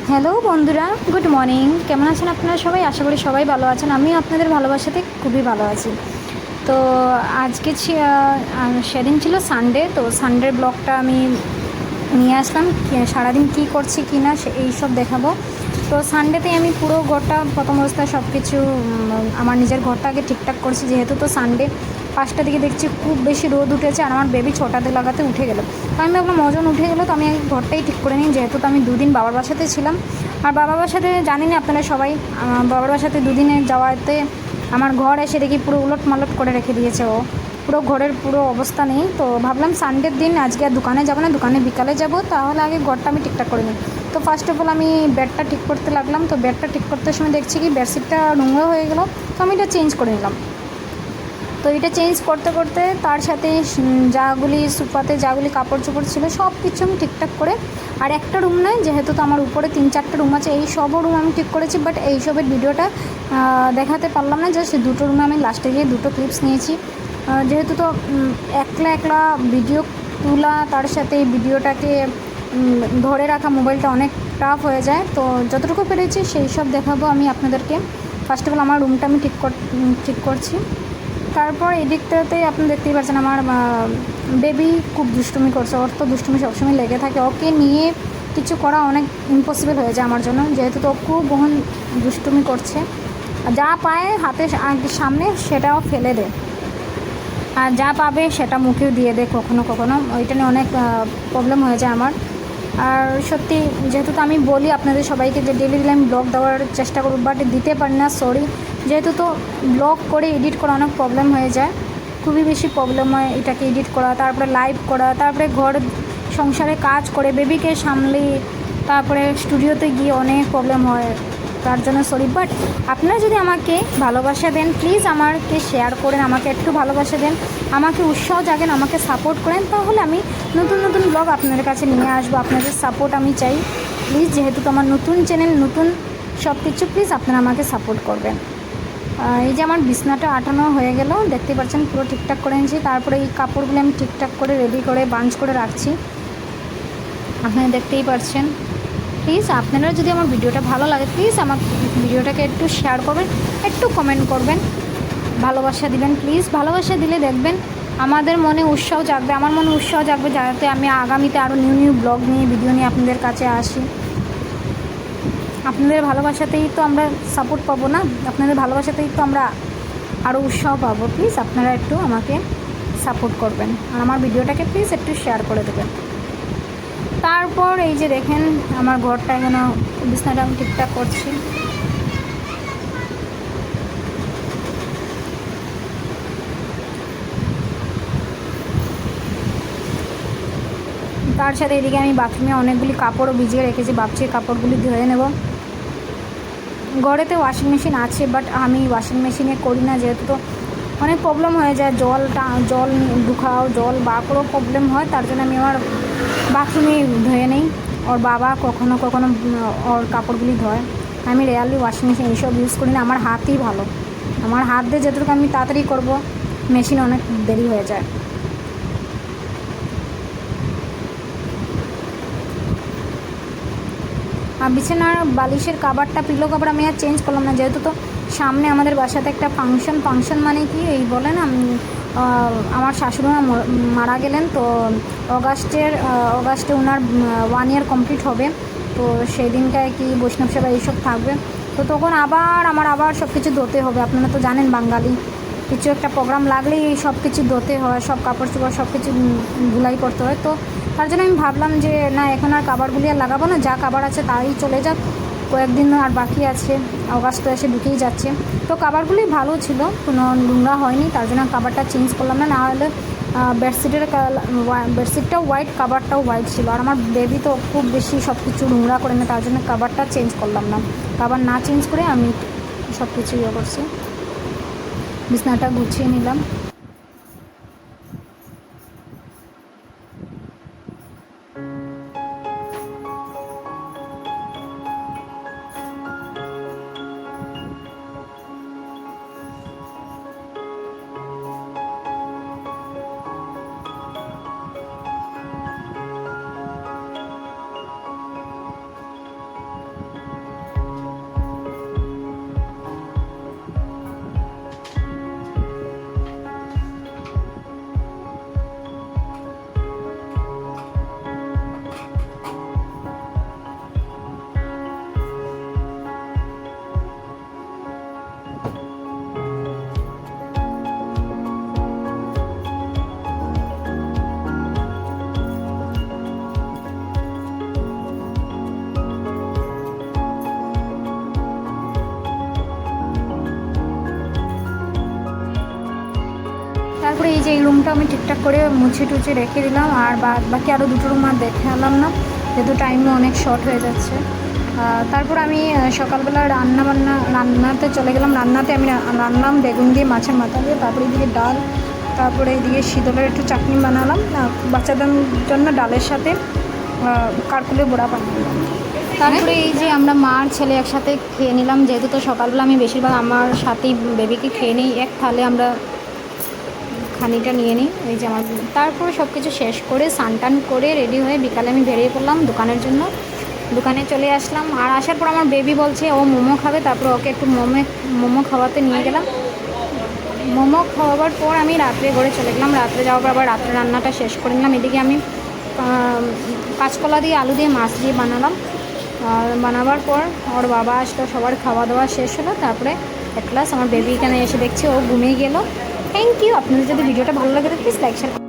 Hello বন্ধুরা, good morning. কেমন আছেন আপনারা সবাই? আশা করি সবাই ভালো আছেন। আমি আপনাদের ভালোবাসাতে খুবই ভালো আছি। তো আজকে সেদিন ছিল সানডে, তো সানডের ব্লগটা আমি নিয়ে আসলাম। সারাদিন কী করছি কি না এই সব দেখাবো। তো সানডেতে আমি পুরো ঘরটা প্রথম অবস্থায় সব কিছু আমার নিজের ঘরটা আগে ঠিকঠাক করছি, যেহেতু তো সানডে 5টার দিকে দেখছি খুব বেশি রোদ উঠেছে আর আমার বেবি 6টাতে লাগাতে উঠে গেল। তো আমি ভাবলাম ওজন উঠে গেলো, তো আমি ঘরটাই ঠিক করে নিই, যেহেতু তো আমি দুদিন বাবার বাসাতে ছিলাম। আর বাবার বাসাতে জানি না আপনারা সবাই, বাবার বাসাতে দুদিনে যাওয়াতে আমার ঘর এসে দেখি পুরো উলট মালট করে রেখে দিয়েছে ও, পুরো ঘরের পুরো অবস্থা নেই। তো ভাবলাম সানডের দিন আজকে আর দোকানে যাবো না, দোকানে বিকালে যাব, তাহলে আগে ঘরটা আমি ঠিকঠাক করে নিই। তো ফার্স্ট অফ অল আমি বেডটা ঠিক করতে লাগলাম। তো বেডটা ঠিক করতে সময় দেখছি কি বেডশিটটা নোংরা হয়ে গেলো, তো আমি এটা চেঞ্জ করে নিলাম। তো এটা চেঞ্জ করতে করতে তার সাথে যাগুলি সোফাতে যাগুলি কাপড় চোপড় ছিল সব কিছু আমি ঠিকঠাক করে, আর একটা রুম নয়, যেহেতু তো আমার উপরে 3-4টা রুম আছে, এই সবও রুম আমি ঠিক করেছি, বাট এইসবের ভিডিওটা দেখাতে পারলাম না। জাস্ট দুটো রুমে আমি লাস্টে গিয়ে দুটো ক্লিপস নিয়েছি, যেহেতু তো একলা একলা ভিডিও তোলা, তার সাথে এই ভিডিওটাকে ধরে রাখা মোবাইলটা অনেক টাফ হয়ে যায়। তো যতটুকু পেরেছি সেই সব দেখাবো আমি আপনাদেরকে। ফার্স্ট অফ অল আমার রুমটা আমি ঠিক করছি। তারপর এই দিকটাতেই আপনি দেখতেই পাচ্ছেন আমার বেবি খুব দুষ্টুমি করছে। ওর তো দুষ্টুমি সবসময় লেগে থাকে, ওকে নিয়ে কিছু করা অনেক ইম্পসিবল হয়ে যায় আমার জন্য, যেহেতু তো খুব বহুন দুষ্টুমি করছে। যা পায় হাতের সামনে সেটাও ফেলে দেয়, আর যা পাবে সেটা মুখেও দিয়ে দেয় কখনো কখনো। ওইটা নিয়ে অনেক প্রবলেম হয়ে যায় আমার। আর সত্যি যেহেতু তো আমি বলি আপনাদের সবাইকে যে ডেলি ডেলি আমি ব্লগ দেওয়ার চেষ্টা করব, বাট দিতে পারি না, সরি। যেহেতু তো ব্লগ করে এডিট করা অনেক প্রবলেম হয়ে যায়, খুবই বেশি প্রবলেম হয় এটাকে এডিট করা, তারপরে লাইভ করা, তারপরে ঘর সংসারে কাজ করে বেবিকে সামলে, তারপরে স্টুডিওতে গিয়ে অনেক প্রবলেম হয়, তার জন্য সরি। বাট আপনারা যদি আমাকে ভালোবাসা দেন, প্লিজ আমাকে শেয়ার করেন, আমাকে একটু ভালোবাসা দেন, আমাকে উৎসাহ জাগেন, আমাকে সাপোর্ট করেন, তাহলে আমি নতুন নতুন ব্লগ আপনাদের কাছে নিয়ে আসবো। আপনাদের সাপোর্ট আমি চাই প্লিজ, যেহেতু তো আমার নতুন চ্যানেল, নতুন সব কিছু, প্লিজ আপনারা আমাকে সাপোর্ট করবেন। এই যে আমার বিছনাটা আটানো হয়ে গেল, দেখতে পাচ্ছেন পুরো ঠিকঠাক করে নিয়েছি। তারপরে এই কাপড়গুলো আমি ঠিকঠাক করে রেডি করে বাঞ্চ করে রাখছি, আপনারা দেখতেই পাচ্ছেন। প্লিজ আপনারা যদি আমার ভিডিওটা ভালো লাগে, প্লিজ আমার ভিডিওটাকে একটু শেয়ার করবেন, একটু কমেন্ট করবেন, ভালোবাসা দিবেন প্লিজ। ভালোবাসা দিলে দেখবেন আমাদের মনে উৎসাহ জাগবে, আমার মনে উৎসাহ জাগবে, যাতে আমি আগামীতে আরও নিউ নিউ ব্লগ নিয়ে ভিডিও নিয়ে আপনাদের কাছে আসি। আপনাদের ভালোবাসাতেই তো আমরা সাপোর্ট পাবো না, আপনাদের ভালোবাসাতেই তো আমরা আরও উৎসাহ পাবো। প্লিজ আপনারা একটু আমাকে সাপোর্ট করবেন, আর আমার ভিডিওটাকে প্লিজ একটু শেয়ার করে দেবেন। তারপর এই যে দেখেন আমার ঘরটা এখানে বিছনাটা আমি ঠিকঠাক করছি। তার সাথে এদিকে আমি বাথরুমে অনেকগুলি কাপড়ও ভিজিয়ে রেখেছি, ভাবছি কাপড়গুলি ধুয়ে নেব। ঘরেতে ওয়াশিং মেশিন আছে, বাট আমি ওয়াশিং মেশিনে করি না, যেহেতু তো অনেক প্রবলেম হয়ে যায়, জল ঢুকাও, জল বা করেও প্রবলেম হয়, তার জন্য আমি আমার বাথরুমে ধুয়ে নেই। ওর বাবা কখনো কখনো ওর কাপড়গুলি ধোয়, আমি রেয়ারলি ওয়াশিং মেশিন এইসব ইউজ করি না। আমার হাতই ভালো, আমার হাত দিয়ে যতটুকু আমি তাড়াতাড়ি করব, মেশিন অনেক দেরি হয়ে যায়। আর বিছানার বালিশের কাভারটা, পিলো কাভার আমি আর চেঞ্জ করলাম না, যেহেতু তো সামনে আমাদের বাসাতে একটা ফাংশন মানে কি এই বলে না, আমার শাশুড়িমা মারা গেলেন, তো অগাস্টে ওনার 1 ইয়ার কমপ্লিট হবে। তো সেই দিনটায় কি বৈষ্ণব সেবা এইসব থাকবে, তো তখন আবার সব কিছু ধুতে হবে। আপনারা তো জানেন বাঙালি, কিছু একটা প্রোগ্রাম লাগলেই সব কিছু ধুতে হয়, সব কাপড় চোপড় সব কিছু ধুলাই করতে হয়। তো তার জন্য আমি ভাবলাম যে না, এখন আর কাভারগুলি আর লাগাবো না, যা কাভার আছে তাই চলে যাক, কয়েকদিন আর বাকি আছে, অগাস্ট তো এসে ঢুকেই যাচ্ছে। তো কাভারগুলি ভালো ছিল, কোনো নোংরা হয়নি, তার জন্য কাভারটা চেঞ্জ করলাম না, নাহলে বেডশিটটাও হোয়াইট, কাভারটাও হোয়াইট ছিল, আর আমার বেবি তো খুব বেশি সব কিছু নোংরা করে না, তার জন্য কাভারটা চেঞ্জ করলাম না। কাভার না চেঞ্জ করে আমি সব কিছু ইয়ে করছি, বিছনাটা গুছিয়ে নিলাম। তারপরে এই যে এই রুমটা আমি ঠিকঠাক করে মুছে টুছে রেখে দিলাম, আর বাকি আরও দুটো রুম আর দেখে এলাম না, যেহেতু টাইমও অনেক শর্ট হয়ে যাচ্ছে। তারপর আমি সকালবেলা রান্নাতে চলে গেলাম। রান্নাতে আমি রান্নাম বেগুন দিয়ে, মাছের মাথা দিয়ে, তারপরে এদিকে ডাল, তারপরে এদিকে শীতলের একটু চাটনি বানালাম, বাচ্চাদের জন্য ডালের সাথে কারকুলের বড়া বানালাম। তারপরে এই যে আমরা মার ছেলে একসাথে খেয়ে নিলাম, যেহেতু তো সকালবেলা আমি বেশিরভাগ আমার সাথেই বেবিকে খেয়ে নিই, এক থালে আমরা খানিটা নিয়ে নিই। এই যে আমার, তারপরে সব কিছু শেষ করে স্নান করে রেডি হয়ে বিকালে আমি বেরিয়ে পড়লাম দোকানের জন্য। দোকানে চলে আসলাম, আর আসার পর আমার বেবি বলছে ও মোমো খাবে, তারপর ওকে একটু মোমো খাওয়াতে নিয়ে গেলাম। মোমো খাওয়াবার পর আমি রাত্রে ঘরে চলে গেলাম। রাত্রে যাওয়ার পর আবার রাত্রে রান্নাটা শেষ করে নিলাম। এদিকে আমি কাঁচকলা দিয়ে আলু দিয়ে মাছ দিয়ে বানালাম। আর বানাবার পর ওর বাবা আসলো, সবার খাওয়া দাওয়া শেষ হলো। তারপরে এক ক্লাস আমার বেবি এখানে এসে দেখছে ও ঘুমিয়ে গেল। Thank you. আপনাদের যদি ভিডিওটা ভালো লাগে তো প্লিজ লাইক শেয়ার